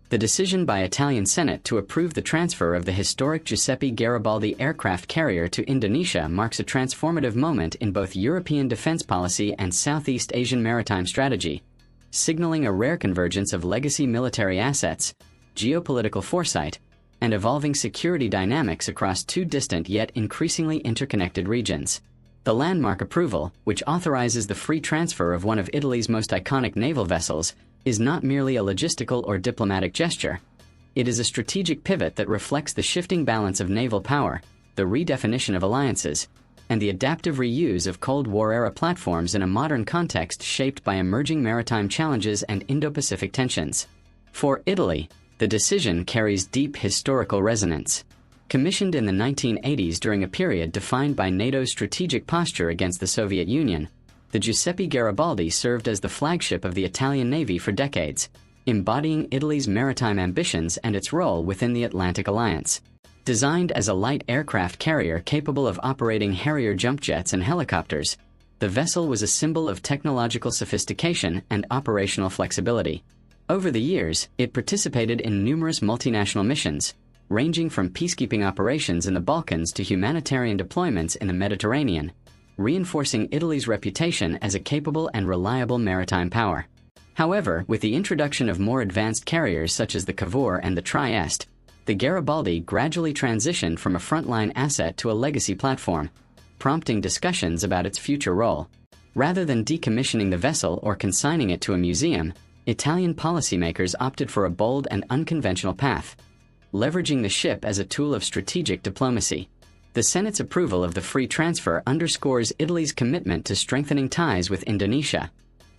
The decision by Italian Senate to approve the transfer of the historic Giuseppe Garibaldi aircraft carrier to Indonesia marks a transformative moment in both European defense policy and Southeast Asian maritime strategy, signaling a rare convergence of legacy military assets, geopolitical foresight, and evolving security dynamics across two distant yet increasingly interconnected regions. The landmark approval, which authorizes the free transfer of one of Italy's most iconic naval vessels, is not merely a logistical or diplomatic gesture. It is a strategic pivot that reflects the shifting balance of naval power, the redefinition of alliances, and the adaptive reuse of Cold War-era platforms in a modern context shaped by emerging maritime challenges and Indo-Pacific tensions. For Italy, the decision carries deep historical resonance. Commissioned in the 1980s during a period defined by NATO's strategic posture against the Soviet Union, the Giuseppe Garibaldi served as the flagship of the Italian Navy for decades, embodying Italy's maritime ambitions and its role within the Atlantic Alliance. Designed as a light aircraft carrier capable of operating Harrier jump jets and helicopters, the vessel was a symbol of technological sophistication and operational flexibility. Over the years, it participated in numerous multinational missions, ranging from peacekeeping operations in the Balkans to humanitarian deployments in the Mediterranean, reinforcing Italy's reputation as a capable and reliable maritime power. However, with the introduction of more advanced carriers such as the Cavour and the Trieste, the Garibaldi gradually transitioned from a frontline asset to a legacy platform, prompting discussions about its future role. Rather than decommissioning the vessel or consigning it to a museum, Italian policymakers opted for a bold and unconventional path, leveraging the ship as a tool of strategic diplomacy. The Senate's approval of the free transfer underscores Italy's commitment to strengthening ties with Indonesia,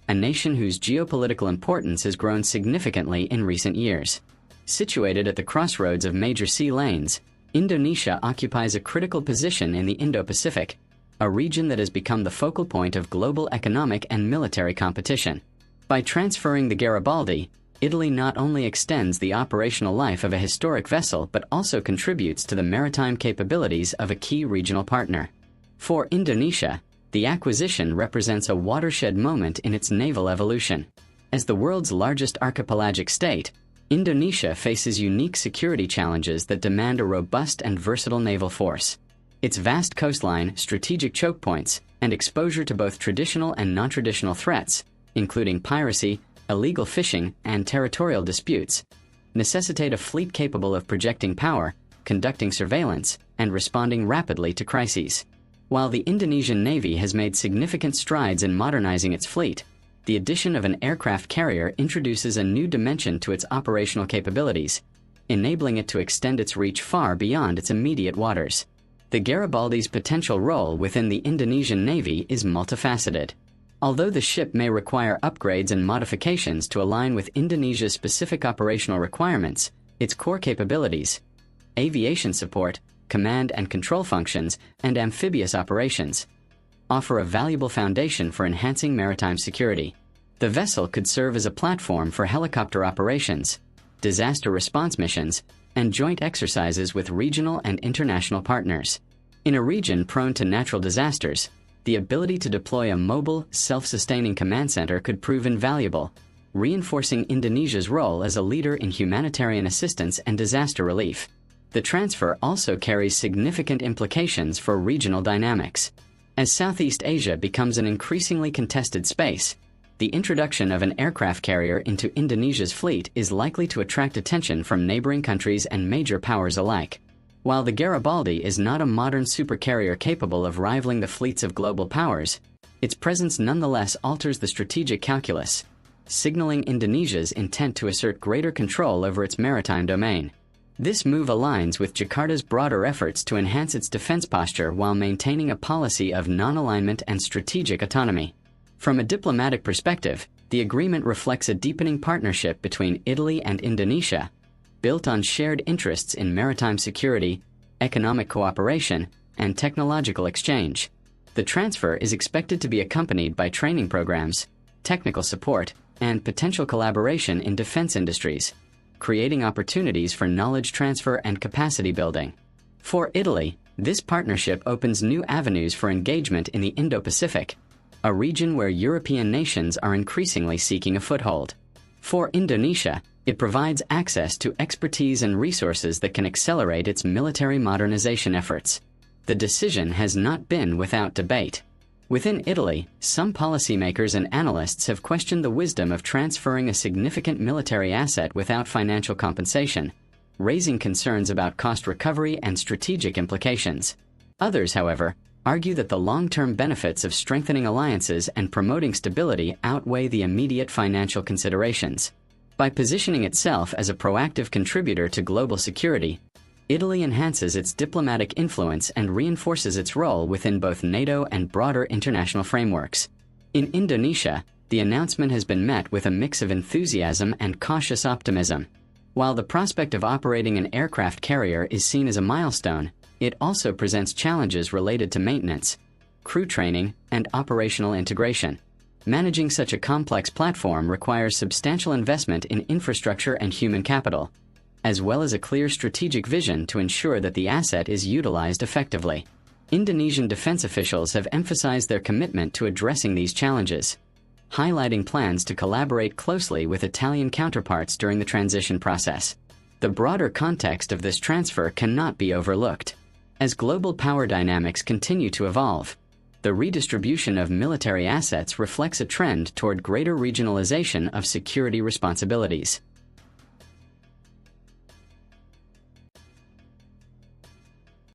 a nation whose geopolitical importance has grown significantly in recent years. Situated at the crossroads of major sea lanes, Indonesia occupies a critical position in the Indo-Pacific, a region that has become the focal point of global economic and military competition. By transferring the Garibaldi, Italy not only extends the operational life of a historic vessel but also contributes to the maritime capabilities of a key regional partner. For Indonesia, the acquisition represents a watershed moment in its naval evolution. As the world's largest archipelagic state, Indonesia faces unique security challenges that demand a robust and versatile naval force. Its vast coastline, strategic choke points, and exposure to both traditional and non-traditional threats, including piracy, illegal fishing, and territorial disputes, necessitate a fleet capable of projecting power, conducting surveillance, and responding rapidly to crises. While the Indonesian Navy has made significant strides in modernizing its fleet, the addition of an aircraft carrier introduces a new dimension to its operational capabilities, enabling it to extend its reach far beyond its immediate waters. The Garibaldi's potential role within the Indonesian Navy is multifaceted. Although the ship may require upgrades and modifications to align with Indonesia's specific operational requirements, its core capabilities, aviation support, command and control functions, and amphibious operations, offer a valuable foundation for enhancing maritime security. The vessel could serve as a platform for helicopter operations, disaster response missions, and joint exercises with regional and international partners. In a region prone to natural disasters, the ability to deploy a mobile, self-sustaining command center could prove invaluable, reinforcing Indonesia's role as a leader in humanitarian assistance and disaster relief. The transfer also carries significant implications for regional dynamics. As Southeast Asia becomes an increasingly contested space, the introduction of an aircraft carrier into Indonesia's fleet is likely to attract attention from neighboring countries and major powers alike. While the Garibaldi is not a modern supercarrier capable of rivaling the fleets of global powers, its presence nonetheless alters the strategic calculus, signaling Indonesia's intent to assert greater control over its maritime domain. This move aligns with Jakarta's broader efforts to enhance its defense posture while maintaining a policy of non-alignment and strategic autonomy. From a diplomatic perspective, the agreement reflects a deepening partnership between Italy and Indonesia, built on shared interests in maritime security, economic cooperation, and technological exchange. The transfer is expected to be accompanied by training programs, technical support, and potential collaboration in defense industries, creating opportunities for knowledge transfer and capacity building. For Italy, this partnership opens new avenues for engagement in the Indo-Pacific, a region where European nations are increasingly seeking a foothold. For Indonesia, It provides access to expertise and resources that can accelerate its military modernization efforts. The decision has not been without debate. Within Italy, some policymakers and analysts have questioned the wisdom of transferring a significant military asset without financial compensation, raising concerns about cost recovery and strategic implications. Others, however, argue that the long-term benefits of strengthening alliances and promoting stability outweigh the immediate financial considerations. By positioning itself as a proactive contributor to global security, Italy enhances its diplomatic influence and reinforces its role within both NATO and broader international frameworks. In Indonesia, the announcement has been met with a mix of enthusiasm and cautious optimism. While the prospect of operating an aircraft carrier is seen as a milestone, it also presents challenges related to maintenance, crew training, and operational integration. Managing such a complex platform requires substantial investment in infrastructure and human capital, as well as a clear strategic vision to ensure that the asset is utilized effectively. Indonesian defense officials have emphasized their commitment to addressing these challenges, highlighting plans to collaborate closely with Italian counterparts during the transition process. The broader context of this transfer cannot be overlooked. As global power dynamics continue to evolve, the redistribution of military assets reflects a trend toward greater regionalization of security responsibilities.